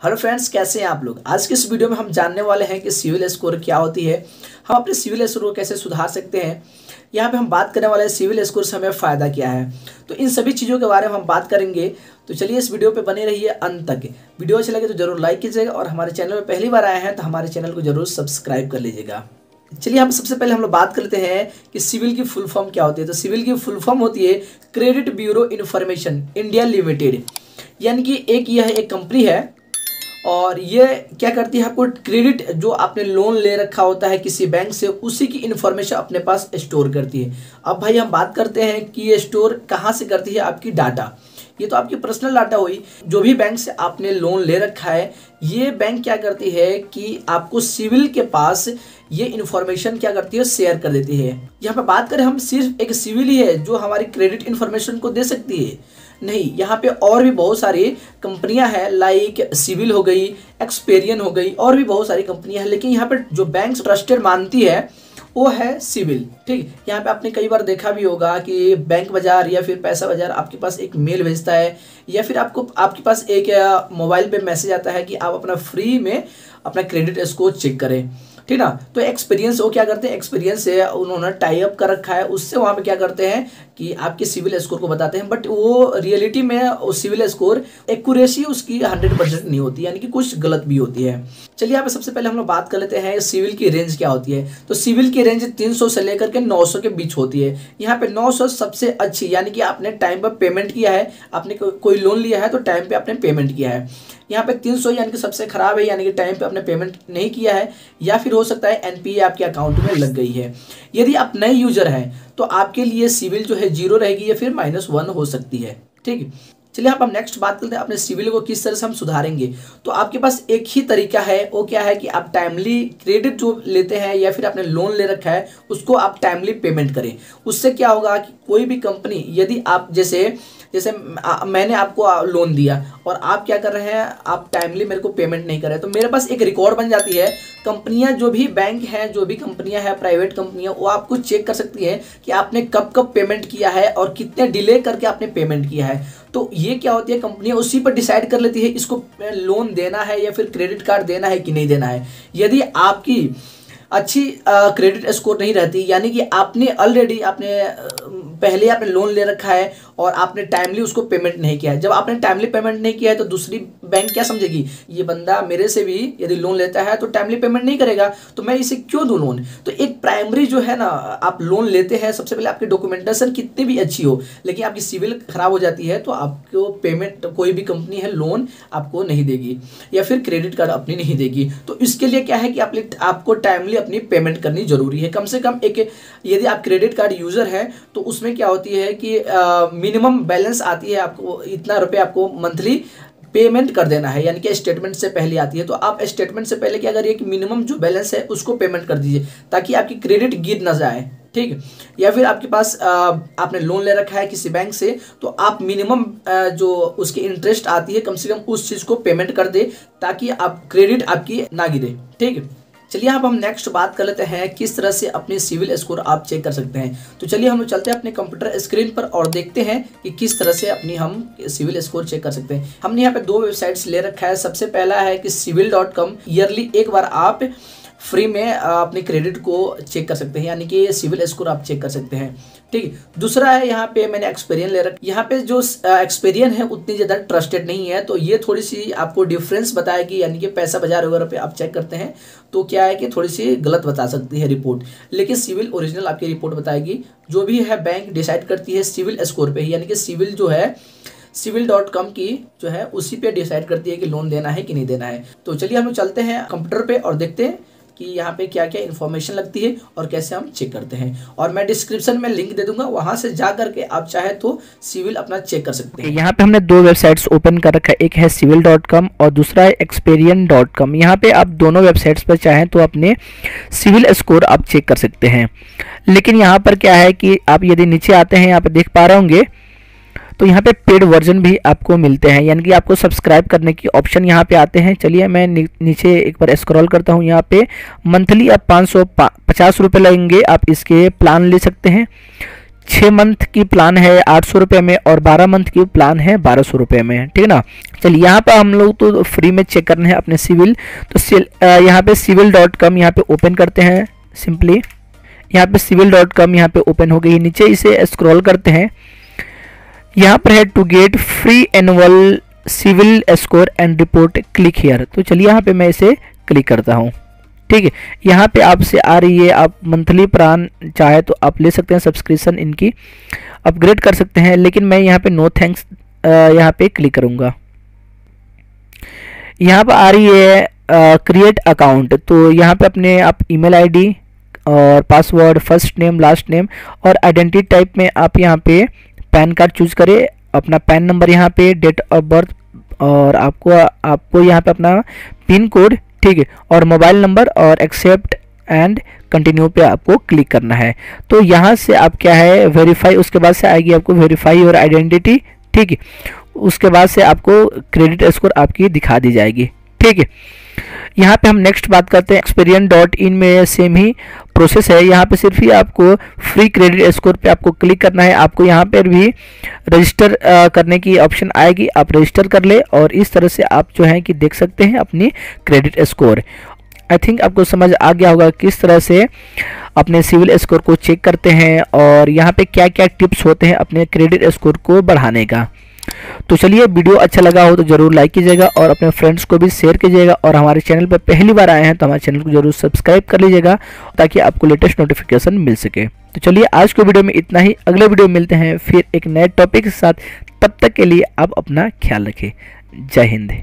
Hello friends, कैसे हैं आप लोग। आज के इस वीडियो में हम जानने वाले हैं कि सिविल स्कोर क्या होती है, हम अपने सिविल स्कोर को कैसे सुधार सकते हैं। यहाँ पे हम बात करने वाले हैं सिविल स्कोर से हमें फ़ायदा क्या है। तो इन सभी चीज़ों के बारे में हम बात करेंगे। तो चलिए इस वीडियो पे बने रहिए अंत तक। वीडियो अच्छी लगे तो जरूर लाइक कीजिएगा और हमारे चैनल में पहली बार आए हैं तो हमारे चैनल को जरूर सब्सक्राइब कर लीजिएगा। चलिए हम सबसे पहले हम लोग बात करते हैं कि सिविल की फुल फॉर्म क्या होती है। तो सिविल की फुल फॉर्म होती है credit bureau information India limited, यानी कि यह एक कंपनी है और ये क्या करती है, आपको क्रेडिट जो आपने लोन ले रखा होता है किसी बैंक से, उसी की इन्फॉर्मेशन अपने पास स्टोर करती है। अब भाई हम बात करते हैं कि ये स्टोर कहाँ से करती है, आपकी डाटा। ये तो आपकी पर्सनल डाटा हुई। जो भी बैंक से आपने लोन ले रखा है, ये बैंक क्या करती है कि आपको सिविल के पास ये इन्फॉर्मेशन क्या करती है, शेयर कर देती है। यहाँ पे बात करें हम, सिर्फ एक सिविल ही है जो हमारी क्रेडिट इन्फॉर्मेशन को दे सकती है, नहीं। यहाँ पे और भी बहुत सारी कंपनियां हैं, लाइक सिविल हो गई, एक्सपेरियन हो गई, और भी बहुत सारी कंपनियां हैं। लेकिन यहाँ पे जो बैंक ट्रस्टेड मानती है वो है सिविल, ठीक। यहाँ पे आपने कई बार देखा भी होगा कि बैंक बाजार या फिर पैसा बाजार आपके पास एक मेल भेजता है, या फिर आपके पास एक मोबाइल पे मैसेज आता है कि आप अपना फ्री में अपना क्रेडिट स्कोर चेक करें, ठीक ना। तो एक्सपीरियंस वो क्या करते हैं, एक्सपीरियंस से उन्होंने टाई अप कर रखा है, उससे वहाँ पे क्या करते हैं कि आपके सिविल स्कोर को बताते हैं। बट वो रियलिटी में वो सिविल स्कोर एक्यूरेसी उसकी 100% नहीं होती, यानी कि कुछ गलत भी होती है। चलिए यहाँ पे सबसे पहले हम लोग बात कर लेते हैं सिविल की रेंज क्या होती है। तो सिविल की रेंज 300 से लेकर के 900 के बीच होती है। यहाँ पे 900 सबसे अच्छी, यानी कि आपने टाइम पर पेमेंट किया है, आपने कोई लोन लिया है तो टाइम पे आपने पेमेंट किया है। यहाँ पे 300 यानी कि सबसे खराब है, यानी कि टाइम पे आपने पेमेंट नहीं किया है, या फिर हो सकता है एनपीए आपके अकाउंट में लग गई है। यदि आप नए यूजर हैं तो आपके लिए सिविल जो है 0 रहेगी या फिर -1 हो सकती है, ठीक। चलिए आप हम नेक्स्ट बात करते हैं अपने सिविल को किस तरह से हम सुधारेंगे। तो आपके पास एक ही तरीका है, वो क्या है कि आप टाइमली क्रेडिट जो लेते हैं या फिर आपने लोन ले रखा है उसको आप टाइमली पेमेंट करें। उससे क्या होगा कि कोई भी कंपनी, यदि आप जैसे मैंने आपको लोन दिया और आप क्या कर रहे हैं, आप टाइमली मेरे को पेमेंट नहीं कर रहे, तो मेरे पास एक रिकॉर्ड बन जाती है। कंपनियां, जो भी बैंक हैं, जो भी कंपनियां हैं, प्राइवेट कंपनियां, वो आपको चेक कर सकती हैं कि आपने कब कब पेमेंट किया है और कितने डिले करके आपने पेमेंट किया है। तो ये क्या होती है, कंपनियां उसी पर डिसाइड कर लेती है इसको लोन देना है या फिर क्रेडिट कार्ड देना है कि नहीं देना है। यदि आपकी अच्छी क्रेडिट स्कोर नहीं रहती, यानी कि आपने ऑलरेडी पहले आपने लोन ले रखा है और आपने टाइमली उसको पेमेंट नहीं किया है। जब आपने टाइमली पेमेंट नहीं किया है तो दूसरी बैंक क्या समझेगी, ये बंदा मेरे से भी यदि लोन लेता है तो टाइमली पेमेंट नहीं करेगा, तो मैं इसे क्यों दूं लोन। तो एक प्राइमरी जो है ना, आप लोन लेते हैं, सबसे पहले आपकी डॉक्यूमेंटेशन कितनी भी अच्छी हो, लेकिन आपकी सिविल खराब हो जाती है तो आपको पेमेंट, कोई भी कंपनी है, लोन आपको नहीं देगी या फिर क्रेडिट कार्ड अपनी नहीं देगी। तो इसके लिए क्या है कि आपको टाइमली अपनी पेमेंट करनी जरूरी है। कम से कम यदि आप क्रेडिट कार्ड यूजर हैं तो उसमें क्या होती है कि मिनिमम बैलेंस आती है, आपको इतना रुपए आपको मंथली पेमेंट कर देना है, यानी कि स्टेटमेंट से पहले आती है। तो आप स्टेटमेंट से पहले क्या करिए कि मिनिमम जो बैलेंस है उसको पेमेंट कर दीजिए, ताकि आपकी क्रेडिट गिर ना जाए, ठीक। या फिर आपके पास आपने लोन ले रखा है किसी बैंक से, तो आप मिनिमम जो उसकी इंटरेस्ट आती है, कम से कम उस चीज़ को पेमेंट कर दे, ताकि आप क्रेडिट आपकी ना गिरे, ठीक। चलिए अब हम नेक्स्ट बात कर लेते हैं किस तरह से अपने सिविल स्कोर आप चेक कर सकते हैं। तो चलिए हम लोग चलते हैं अपने कंप्यूटर स्क्रीन पर और देखते हैं कि किस तरह से हम सिविल स्कोर चेक कर सकते हैं। हमने यहाँ पे 2 वेबसाइट्स ले रखा है। सबसे पहला है कि civil.com, ईयरली एक बार आप फ्री में अपने क्रेडिट को चेक कर सकते हैं, यानी कि सिविल स्कोर आप चेक कर सकते हैं, ठीक। दूसरा है यहाँ पे मैंने एक्सपेरियन ले रखा। यहाँ पे जो एक्सपेरियन है उतनी ज़्यादा ट्रस्टेड नहीं है, तो ये थोड़ी सी आपको डिफरेंस बताएगी, यानी कि पैसा बाजार वगैरह पे आप चेक करते हैं तो क्या है कि थोड़ी सी गलत बता सकती है रिपोर्ट, लेकिन सिविल ओरिजिनल आपकी रिपोर्ट बताएगी। जो भी है बैंक डिसाइड करती है सिविल स्कोर पे ही, यानी कि सिविल जो है civil.com की जो है उसी पे डिसाइड करती है कि लोन देना है कि नहीं देना है। तो चलिए हम लोग चलते हैं कंप्यूटर पे और देखते हैं कि यहाँ पे क्या क्या इन्फॉर्मेशन लगती है और कैसे हम चेक करते हैं। और मैं डिस्क्रिप्शन में लिंक दे दूंगा, वहां से जा करके आप चाहे तो सिविल अपना चेक कर सकते हैं। यहाँ पे हमने 2 वेबसाइट्स ओपन कर रखा है, एक है civil.com और दूसरा है experian.com। यहाँ पे आप दोनों वेबसाइट्स पर चाहें तो अपने सिविल स्कोर आप चेक कर सकते हैं। लेकिन यहाँ पर क्या है कि आप यदि नीचे आते हैं, यहाँ पे देख पा रहे होंगे, तो यहाँ पे पेड वर्जन भी आपको मिलते हैं, यानी कि आपको सब्सक्राइब करने की ऑप्शन यहाँ पे आते हैं। चलिए मैं नीचे एक बार स्क्रॉल करता हूँ। यहाँ पे मंथली आप 550 रुपये लगेंगे, आप इसके प्लान ले सकते हैं। 6 मंथ की प्लान है 800 रुपये में और 12 मंथ की प्लान है 1200 रुपये में, ठीक है ना। चलिए यहाँ पर हम लोग तो फ्री में चेक करने हैं अपने सिविल, तो यहाँ पे civil.com यहाँ पे ओपन करते हैं। सिंपली यहाँ पे civil.com यहाँ पे ओपन हो गई। नीचे इसे स्क्रॉल करते हैं, यहाँ पर है to get free annual civil score and report, click here. तो चलिए यहाँ पे मैं इसे क्लिक करता हूँ, ठीक है। यहाँ पे आपसे आ रही है, आप मंथली प्लान चाहे तो आप ले सकते हैं, सब्सक्रिप्शन इनकी अपग्रेड कर सकते हैं, लेकिन मैं यहाँ पे नो थैंक्स यहाँ पे क्लिक करूँगा। यहाँ पर आ रही है क्रिएट अकाउंट, तो यहाँ पे अपने आप ईमेल आईडी और password, first name, last name और आइडेंटिटी टाइप में आप यहाँ पे पैन कार्ड चूज करें, अपना पैन नंबर यहाँ पे, डेट ऑफ बर्थ और आपको यहाँ पे अपना पिन कोड, ठीक है, और मोबाइल नंबर और एक्सेप्ट एंड कंटिन्यू पे आपको क्लिक करना है। तो यहाँ से आप क्या है वेरीफाई, उसके बाद से आएगी आपको वेरीफाई और आइडेंटिटी, ठीक है। उसके बाद से आपको क्रेडिट स्कोर आपकी दिखा दी जाएगी, ठीक है। यहाँ पे हम नेक्स्ट बात करते हैं experian.in में सेम ही प्रोसेस है। यहाँ पे सिर्फ ही आपको फ्री क्रेडिट स्कोर पे आपको क्लिक करना है। आपको यहाँ पर भी रजिस्टर करने की ऑप्शन आएगी, आप रजिस्टर कर ले और इस तरह से आप जो है कि देख सकते हैं अपनी क्रेडिट स्कोर। आई थिंक आपको समझ आ गया होगा किस तरह से अपने सिविल स्कोर को चेक करते हैं और यहाँ पे क्या क्या टिप्स होते हैं अपने क्रेडिट स्कोर को बढ़ाने का। तो चलिए, वीडियो अच्छा लगा हो तो जरूर लाइक कीजिएगा और अपने फ्रेंड्स को भी शेयर कीजिएगा और हमारे चैनल पर पहली बार आए हैं तो हमारे चैनल को जरूर सब्सक्राइब कर लीजिएगा ताकि आपको लेटेस्ट नोटिफिकेशन मिल सके। तो चलिए, आज के वीडियो में इतना ही, अगले वीडियो में मिलते हैं फिर एक नए टॉपिक के साथ। तब तक के लिए आप अपना ख्याल रखें। जय हिंद।